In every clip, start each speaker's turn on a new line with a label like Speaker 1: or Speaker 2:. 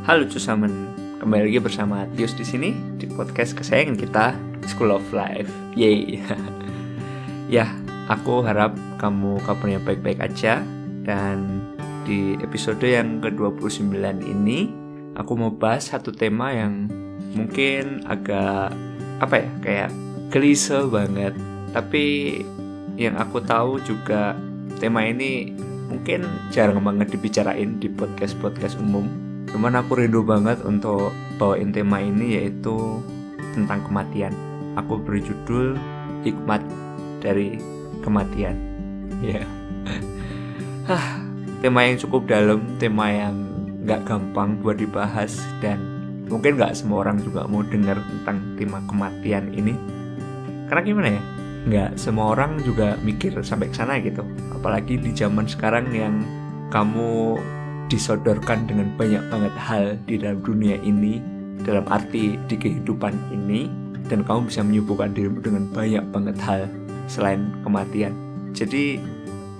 Speaker 1: Halo Cusamen, kembali lagi bersama Tius di sini di podcast kesayangan kita, School of Life. Yeay. Ya, aku harap kamu kabarnya baik-baik aja. Dan di episode yang ke-29 ini, aku mau bahas satu tema yang mungkin agak kayak klise banget. Tapi yang aku tahu juga tema ini mungkin jarang banget dibicarain di podcast-podcast umum. Cuman aku rindu banget untuk bawain tema ini, yaitu tentang kematian. Aku beri judul Hikmat dari Kematian. Ya. Tema yang cukup dalam, tema yang gak gampang buat dibahas, dan mungkin gak semua orang juga mau dengar tentang tema kematian ini. Karena gimana ya, gak semua orang juga mikir sampai ke sana gitu. Apalagi di zaman sekarang yang kamu disodorkan dengan banyak banget hal di dalam dunia ini, dalam arti di kehidupan ini, dan kamu bisa menyibukkan dirimu dengan banyak banget hal selain kematian. Jadi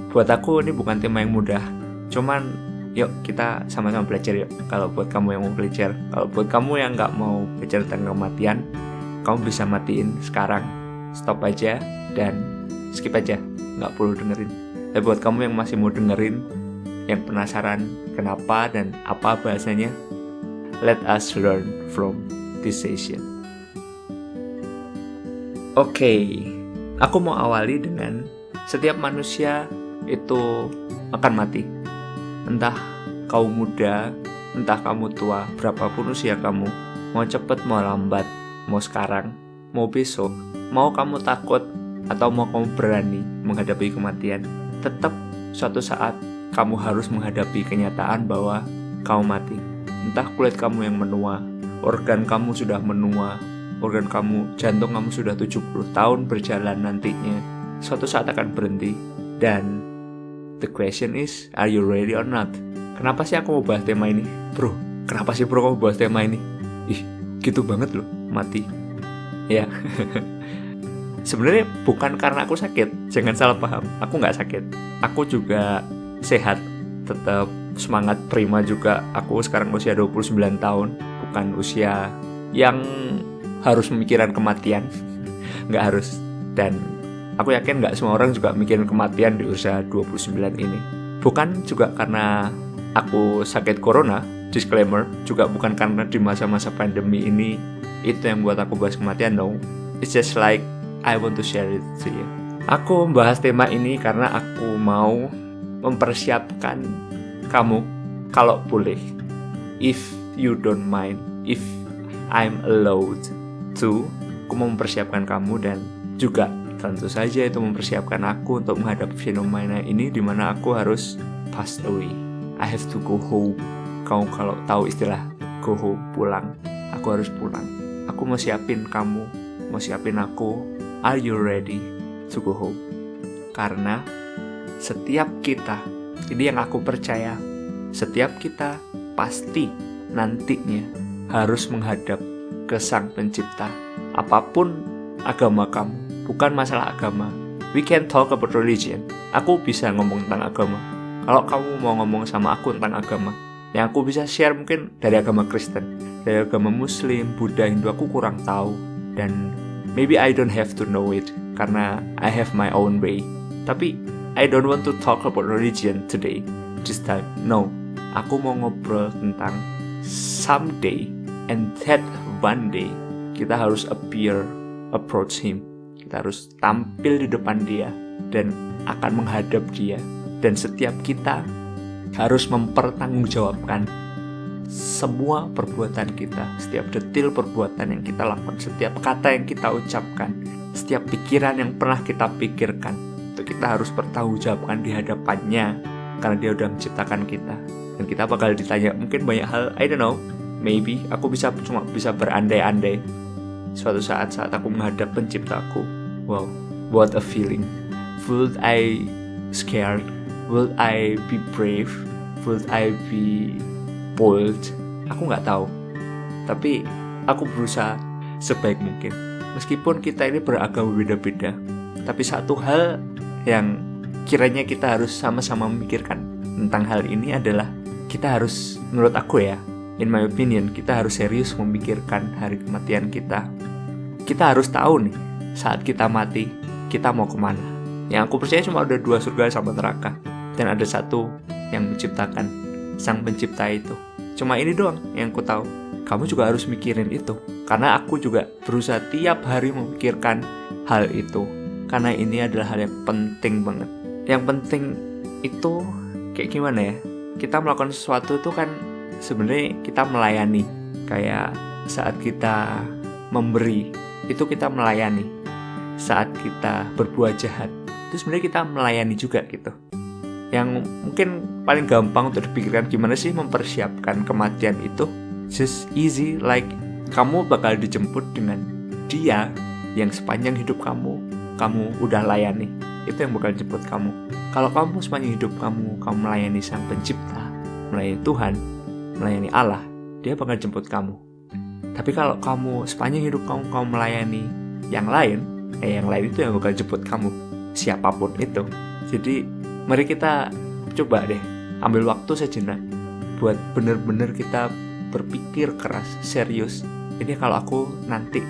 Speaker 1: buat aku ini bukan tema yang mudah, cuman yuk kita sama-sama belajar yuk. Kalau buat kamu yang mau belajar, kalau buat kamu yang gak mau belajar tentang kematian, kamu bisa matiin sekarang, stop aja dan skip aja, gak perlu dengerin. Tapi buat kamu yang masih mau dengerin, yang penasaran kenapa dan apa bahasanya, let us learn from this session. Oke, aku mau awali dengan setiap manusia itu akan mati. Entah kamu muda, entah kamu tua, berapapun usia kamu, mau cepet mau lambat, mau sekarang, mau besok, mau kamu takut atau mau kamu berani menghadapi kematian, tetap suatu saat kamu harus menghadapi kenyataan bahwa kamu mati. Entah kulit kamu yang menua, organ kamu sudah menua, organ kamu, jantung kamu sudah 70 tahun berjalan nantinya, suatu saat akan berhenti. Dan the question is, are you ready or not? Kenapa sih aku mau bahas tema ini? Bro, kenapa sih bro kamu bahas tema ini? Gitu banget loh, mati. Ya. Sebenarnya bukan karena aku sakit, jangan salah paham. Aku gak sakit, aku juga sehat, tetap semangat prima juga. Aku sekarang usia 29 tahun, bukan usia yang harus memikirkan kematian. Gak harus. Dan aku yakin gak semua orang juga mikirin kematian di usia 29 ini. Bukan juga karena aku sakit corona, disclaimer, juga bukan karena di masa-masa pandemi ini itu yang buat aku bahas kematian, no. It's just like I want to share it to you. Aku membahas tema ini karena aku mau mempersiapkan kamu, kalau boleh, if you don't mind, if I'm allowed to, aku mau mempersiapkan kamu dan juga tentu saja itu mempersiapkan aku untuk menghadapi fenomena ini di mana aku harus pass away. I have to go home. Kamu kalau tahu istilah go home, pulang. Aku harus pulang. Aku mau siapin kamu, mau siapin aku. Are you ready to go home? Karena setiap kita, ini yang aku percaya, setiap kita pasti nantinya harus menghadap ke Sang Pencipta. Apapun agama kamu, bukan masalah agama. We can talk about religion. Aku bisa ngomong tentang agama. Kalau kamu mau ngomong sama aku tentang agama, yang aku bisa share mungkin dari agama Kristen, dari agama Muslim, Buddha, Hindu, aku kurang tahu. Dan maybe I don't have to know it, karena I have my own way. Tapi I don't want to talk about religion today, this time. No, aku mau ngobrol tentang someday, and that one day kita harus approach him. Kita harus tampil di depan dia dan akan menghadap dia. Dan setiap kita harus mempertanggungjawabkan semua perbuatan kita, setiap detil perbuatan yang kita lakukan, setiap kata yang kita ucapkan, setiap pikiran yang pernah kita pikirkan. Itu kita harus bertanggungjawabkan di hadapannya, karena dia udah menciptakan kita. Dan kita bakal ditanya mungkin banyak hal, I don't know, maybe aku cuma bisa berandai-andai. Suatu saat aku menghadap penciptaku, wow, what a feeling. Would I scared? Would I be brave? Would I be bold? Aku gak tahu. Tapi aku berusaha sebaik mungkin. Meskipun kita ini beragama beda-beda, tapi satu hal yang kiranya kita harus sama-sama memikirkan tentang hal ini adalah kita harus, menurut aku ya, in my opinion, kita harus serius memikirkan hari kematian kita. Kita harus tahu nih, saat kita mati, kita mau kemana. Yang aku percaya cuma ada 2 surga sama neraka, dan ada satu yang menciptakan, sang pencipta itu. Cuma ini doang yang aku tahu. Kamu juga harus mikirin itu, karena aku juga berusaha tiap hari memikirkan hal itu, karena ini adalah hal yang penting banget. Yang penting itu kayak gimana ya, kita melakukan sesuatu itu kan sebenarnya kita melayani. Kayak saat kita memberi, itu kita melayani. Saat kita berbuat jahat, itu sebenarnya kita melayani juga gitu. Yang mungkin paling gampang untuk dipikirkan, gimana sih mempersiapkan kematian itu? Just easy, like kamu bakal dijemput dengan dia yang sepanjang hidup kamu udah layani. Itu yang bakal jemput kamu. Kalau kamu sepanjang hidup kamu melayani sang pencipta, melayani Tuhan, melayani Allah, dia bakal jemput kamu. Tapi kalau kamu sepanjang hidup kamu melayani yang lain itu yang bakal jemput kamu, siapapun itu. Jadi mari kita coba deh ambil waktu sejenak buat bener-bener kita berpikir keras, serius. Ini kalau aku nanti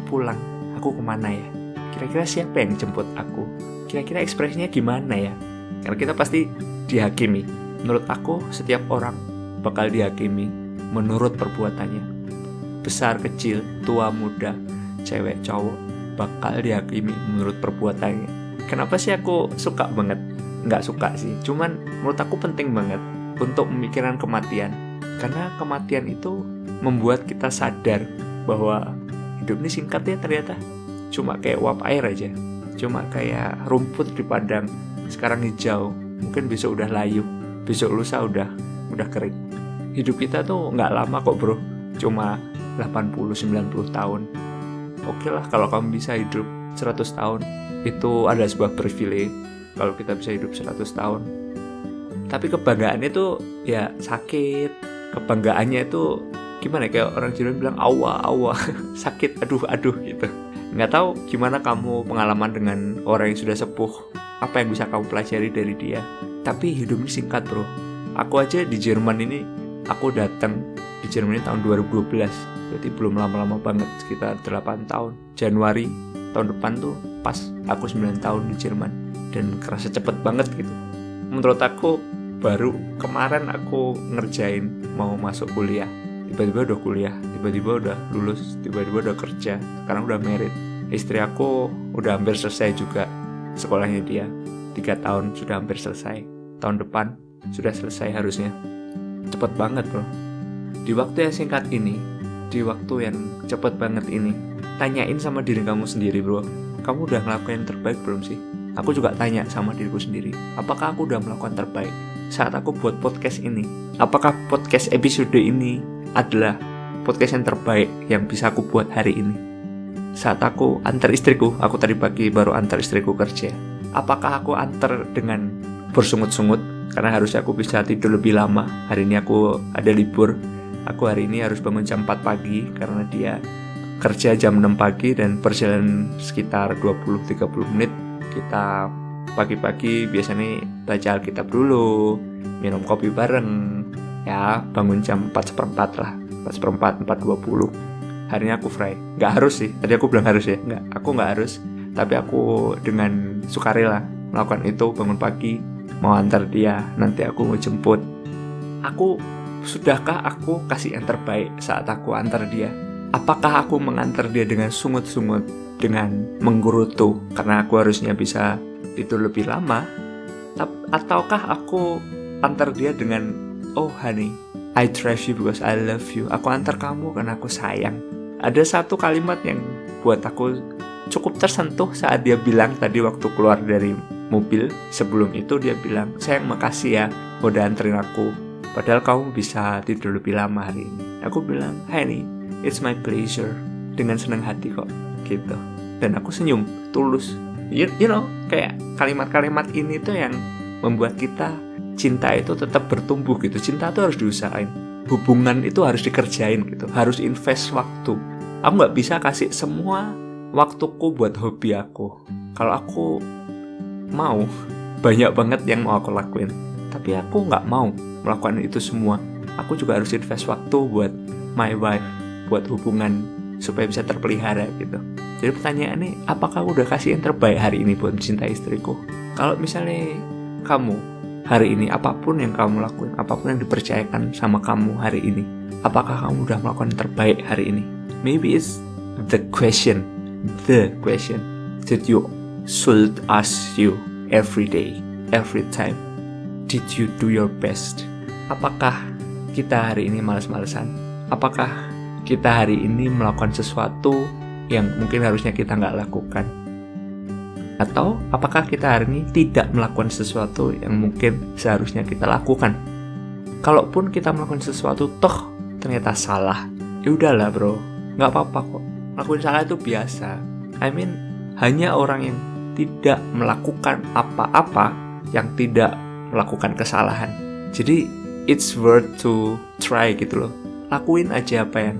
Speaker 1: pulang, aku kemana ya? Kira-kira siapa yang jemput aku? Kira-kira ekspresinya gimana ya? Karena kita pasti dihakimi. Menurut aku, setiap orang bakal dihakimi menurut perbuatannya. Besar, kecil, tua, muda, cewek, cowok, bakal dihakimi menurut perbuatannya. Kenapa sih aku suka banget? Nggak suka sih, cuman menurut aku penting banget untuk memikirkan kematian. Karena kematian itu membuat kita sadar bahwa hidup ini singkat ya ternyata. Cuma kayak uap air aja, cuma kayak rumput di padang. Sekarang hijau, mungkin besok udah layu, besok lusa udah kering. Hidup kita tuh nggak lama kok bro, cuma 80-90 tahun. Oke lah kalau kamu bisa hidup 100 tahun, itu adalah sebuah privilege kalau kita bisa hidup 100 tahun. Tapi kebanggaannya tuh ya sakit. Kebanggaannya itu gimana, kayak orang Jawa bilang awa sakit, aduh gitu. Nggak tahu gimana kamu pengalaman dengan orang yang sudah sepuh, apa yang bisa kamu pelajari dari dia. Tapi hidup ini singkat bro. Aku aja di Jerman ini, aku datang di Jerman ini tahun 2012, berarti belum lama-lama banget, sekitar 8 tahun. Januari tahun depan tuh pas aku 9 tahun di Jerman, dan kerasa cepet banget gitu. Menurut aku baru kemarin aku ngerjain mau masuk kuliah, tiba-tiba udah kuliah, tiba-tiba udah lulus, tiba-tiba udah kerja, sekarang udah married. Istri aku udah hampir selesai juga sekolahnya dia, 3 tahun sudah hampir selesai, tahun depan sudah selesai harusnya. Cepet banget bro. Di waktu yang singkat ini, di waktu yang cepet banget ini, tanyain sama diri kamu sendiri bro, kamu udah ngelakuin yang terbaik belum sih? Aku juga tanya sama diriku sendiri, apakah aku udah melakukan terbaik saat aku buat podcast ini? Apakah podcast episode ini adalah podcast yang terbaik yang bisa aku buat hari ini? Saat aku antar istriku, aku tadi pagi baru antar istriku kerja, apakah aku antar dengan bersungut-sungut karena harusnya aku bisa tidur lebih lama? Hari ini aku ada libur, aku hari ini harus bangun jam 4 pagi karena dia kerja jam 6 pagi dan perjalanan sekitar 20-30 menit. Kita pagi-pagi biasanya baca Alkitab dulu, minum kopi bareng, ya bangun jam 4:15 lah, 4:15, 4:20. Hari ini aku free, nggak harus sih, tadi aku bilang harus ya, aku nggak harus, tapi aku dengan sukarela melakukan itu, bangun pagi, mau antar dia, nanti aku mau jemput. Sudahkah aku kasih yang terbaik saat aku antar dia? Apakah aku mengantar dia dengan sungut-sungut, dengan menggerutu karena aku harusnya bisa tidur lebih lama? Ataukah aku antar dia dengan, oh honey, I trust you because I love you, aku antar kamu karena aku sayang. Ada satu kalimat yang buat aku cukup tersentuh saat dia bilang tadi waktu keluar dari mobil. Sebelum itu dia bilang, sayang makasih ya udah anterin aku, padahal kamu bisa tidur lebih lama hari ini. Aku bilang, honey, it's my pleasure, dengan senang hati kok gitu. Dan aku senyum tulus. You know, kayak kalimat-kalimat ini tuh yang membuat kita cinta itu tetap bertumbuh gitu. Cinta tuh harus diusahain, hubungan itu harus dikerjain gitu, harus invest waktu. Aku gak bisa kasih semua waktuku buat hobi aku. Kalau aku mau, banyak banget yang mau aku lakuin, tapi aku gak mau melakukan itu semua. aku juga harus invest waktu buat my wife, buat hubungan supaya bisa terpelihara gitu. Jadi pertanyaannya, apakah aku udah kasih yang terbaik hari ini buat mencintai istriku? Kalau misalnya kamu hari ini, apapun yang kamu lakuin, apapun yang dipercayakan sama kamu hari ini, apakah kamu udah melakukan yang terbaik hari ini? Maybe it's the question that you should ask you every day, every time. Did you do your best? Apakah kita hari ini malas-malesan? Apakah kita hari ini melakukan sesuatu yang mungkin harusnya kita nggak lakukan? Atau apakah kita hari ini tidak melakukan sesuatu yang mungkin seharusnya kita lakukan? Kalaupun kita melakukan sesuatu toh ternyata salah, ya udahlah bro, nggak apa-apa kok. Lakuin salah itu biasa. Hanya orang yang tidak melakukan apa-apa yang tidak melakukan kesalahan. Jadi it's worth to try gitu loh. Lakuin aja apa yang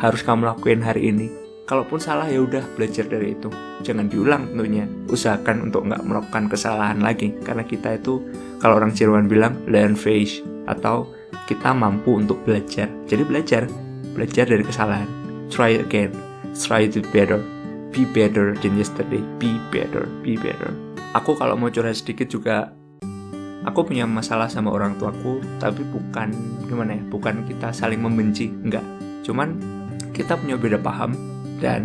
Speaker 1: harus kamu lakuin hari ini. Kalaupun salah ya udah, belajar dari itu. Jangan diulang tentunya. Usahakan untuk nggak melakukan kesalahan lagi. Karena kita itu, kalau orang Jerman bilang learn fast, atau kita mampu untuk belajar. Jadi belajar dari kesalahan. Try again. Try to be better than yesterday. Be better. Aku kalau mau curhat sedikit juga, aku punya masalah sama orang tuaku, tapi bukan kita saling membenci, enggak. Cuman kita punya beda paham dan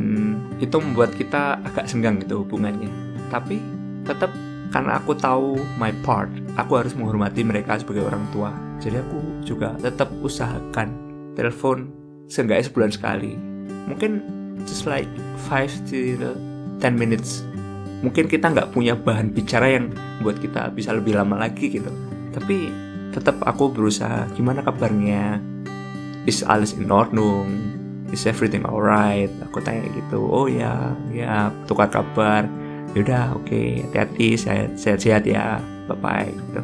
Speaker 1: itu membuat kita agak senggang gitu hubungannya. Tapi tetap karena aku tahu my part, aku harus menghormati mereka sebagai orang tua. Jadi aku juga tetap usahakan telepon seenggaknya sebulan sekali. Mungkin just like 5 to 10 minutes. Mungkin kita nggak punya bahan bicara yang buat kita bisa lebih lama lagi gitu. Tapi tetap aku berusaha, gimana kabarnya? Is alles in Ordnung? Is everything alright? Aku tanya gitu. Oh ya, tukar kabar. Yaudah, oke, hati-hati, sehat-sehat ya, bye-bye gitu.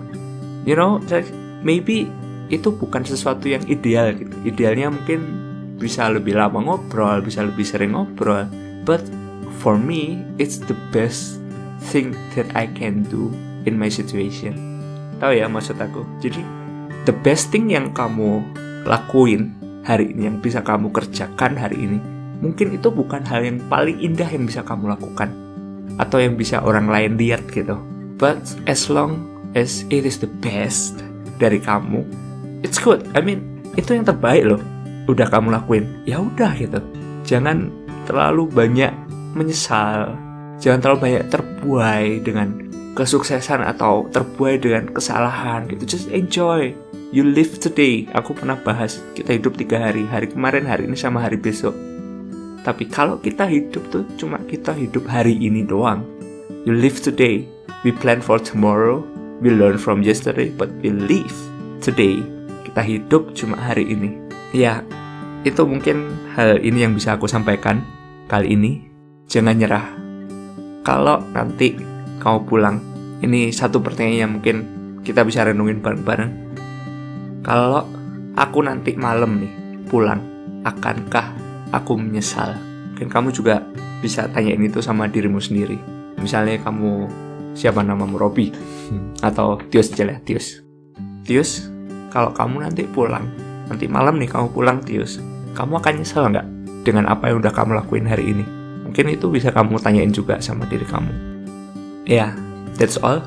Speaker 1: You know, maybe itu bukan sesuatu yang ideal gitu. Idealnya mungkin bisa lebih lama ngobrol, bisa lebih sering ngobrol. But for me, it's the best thing that I can do in my situation. Tahu ya maksud aku? Jadi, the best thing yang kamu lakuin hari ini, yang bisa kamu kerjakan hari ini, mungkin itu bukan hal yang paling indah yang bisa kamu lakukan atau yang bisa orang lain lihat gitu. But as long as it is the best dari kamu, it's good. Itu yang terbaik loh. Udah kamu lakuin, ya udah gitu. Jangan terlalu banyak menyesal, jangan terlalu banyak terbuai dengan kesuksesan atau terbuai dengan kesalahan gitu. Just enjoy, you live today. Aku pernah bahas, kita hidup 3 hari, hari kemarin, hari ini, sama hari besok. Tapi kalau kita hidup tuh cuma kita hidup hari ini doang. You live today, we plan for tomorrow, we learn from yesterday, but we live today. Kita hidup cuma hari ini. Ya, itu mungkin hal ini yang bisa aku sampaikan kali ini. Jangan nyerah. Kalau nanti kamu pulang, ini satu pertanyaan yang mungkin kita bisa renungin bareng-bareng. Kalau aku nanti malam nih pulang, akankah aku menyesal? Mungkin kamu juga bisa tanyain itu sama dirimu sendiri. Misalnya kamu, siapa namamu, Robi atau Tius aja lah, Tius, kalau kamu nanti pulang, nanti malam nih kamu pulang Tius, kamu akan nyesal nggak dengan apa yang udah kamu lakuin hari ini? Mungkin itu bisa kamu tanyain juga sama diri kamu. Ya, that's all.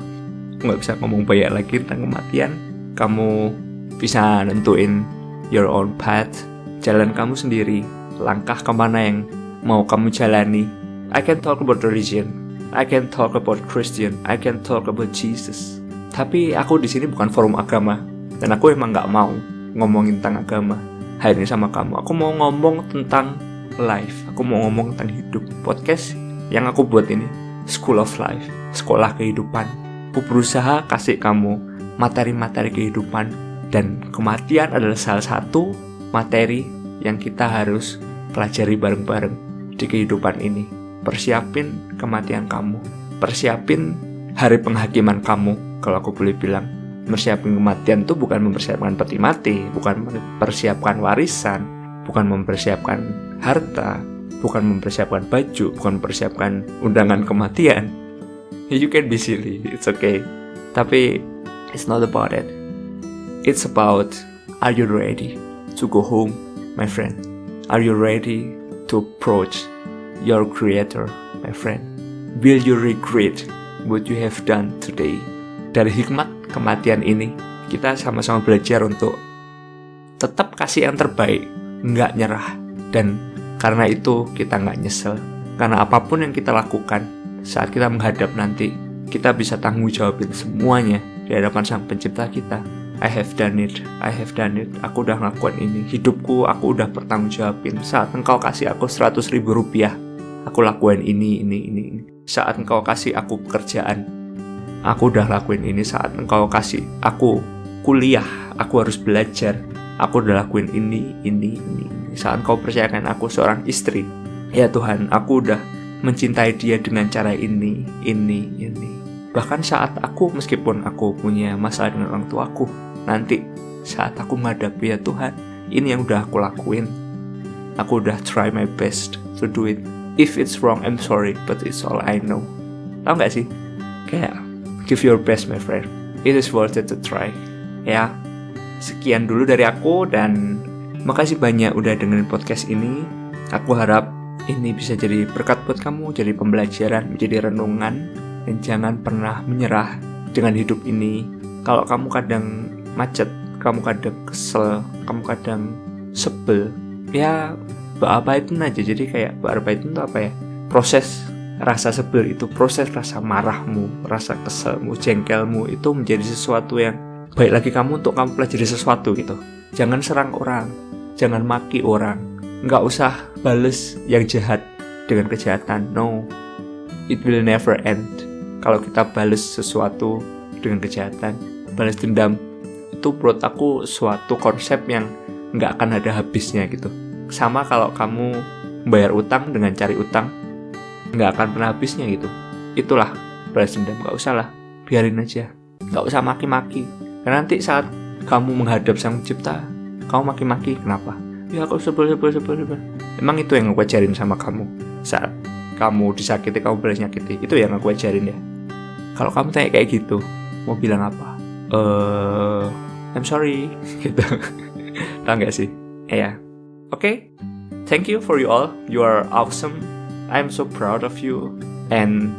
Speaker 1: Nggak bisa ngomong banyak lagi tentang kematian. Kamu bisa nentuin your own path, jalan kamu sendiri, langkah kemana yang mau kamu jalani. I can talk about religion, I can talk about Christian, I can talk about Jesus. Tapi aku di sini bukan forum agama, dan aku emang nggak mau ngomongin tentang agama hari ini sama kamu. Aku mau ngomong tentang life, aku mau ngomong tentang hidup. Podcast yang aku buat ini School of Life, sekolah kehidupan. Aku berusaha kasih kamu materi-materi kehidupan, dan kematian adalah salah satu materi yang kita harus pelajari bareng-bareng di kehidupan ini. Persiapin kematian kamu, persiapin hari penghakiman kamu. Kalau aku boleh bilang, mempersiapkan kematian itu bukan mempersiapkan peti mati, bukan mempersiapkan warisan, bukan mempersiapkan harta, bukan mempersiapkan baju, bukan mempersiapkan undangan kematian. You can be silly, it's okay. Tapi it's not about it. It's about Are you ready to go home, my friend? Are you ready to approach your creator, my friend? Will you regret what you have done today? Dari hikmat kematian ini, kita sama-sama belajar untuk tetap kasih yang terbaik, nggak nyerah. Dan karena itu kita nggak nyesel. Karena apapun yang kita lakukan saat kita menghadap nanti, kita bisa tanggung jawabin semuanya di hadapan Sang Pencipta kita. I have done it. Aku udah ngelakuin ini. Hidupku aku udah bertanggung jawabin. Saat engkau kasih aku 100.000 rupiah, aku lakuin ini. Saat engkau kasih aku pekerjaan, aku udah lakuin ini. Saat engkau kasih aku kuliah, aku harus belajar, aku udah lakuin ini. Saat engkau percayakan aku seorang istri, ya Tuhan, aku udah mencintai dia dengan cara ini. Bahkan saat aku, meskipun aku punya masalah dengan orang tuaku, nanti saat aku menghadapi, ya Tuhan, ini yang udah aku lakuin. Aku udah try my best to do it. If it's wrong, I'm sorry, but it's all I know. Tahu gak sih? Kayak, give your best, my friend. It is worth it to try. Ya, sekian dulu dari aku, dan makasih banyak udah dengerin podcast ini. Aku harap ini bisa jadi berkat buat kamu, jadi pembelajaran, menjadi renungan. Dan jangan pernah menyerah dengan hidup ini. Kalau kamu kadang macet, kamu kadang kesel, kamu kadang sebel, ya bearbaitin aja. Jadi kayak bearbaitin itu apa ya? Proses rasa sebel itu, proses rasa marahmu, rasa keselmu, jengkelmu itu menjadi sesuatu yang baik lagi kamu untuk kamu pelajari sesuatu gitu. Jangan serang orang, jangan maki orang, nggak usah bales yang jahat dengan kejahatan. No, it will never end. Kalau kita balas sesuatu dengan kejahatan, balas dendam, itu menurut aku suatu konsep yang nggak akan ada habisnya gitu. Sama kalau kamu bayar utang dengan cari utang, nggak akan pernah habisnya gitu. Itulah balas dendam, nggak usah lah, biarin aja, nggak usah maki-maki. Karena nanti saat kamu menghadap Sang Pencipta, kamu maki-maki, kenapa? Ya aku sebel. Emang itu yang aku ajarin sama kamu. Saat kamu disakiti, kamu balas nyakiti, itu yang aku ajarin ya. Kalau kamu tanya kayak gitu, mau bilang apa? I'm sorry, gitu. Tahu nggak sih? Ya. Okay. Thank you for you all. You are awesome. I'm so proud of you. And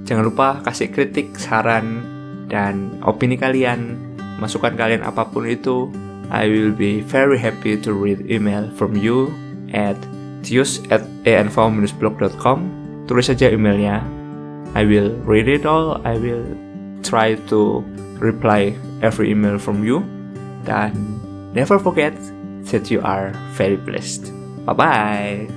Speaker 1: jangan lupa kasih kritik, saran, dan opini kalian, masukan kalian apapun itu. I will be very happy to read email from you at tius@anv-blog.com. Tulis saja emailnya. I will read it all. I will try to reply every email from you. And never forget that you are very blessed. Bye-bye.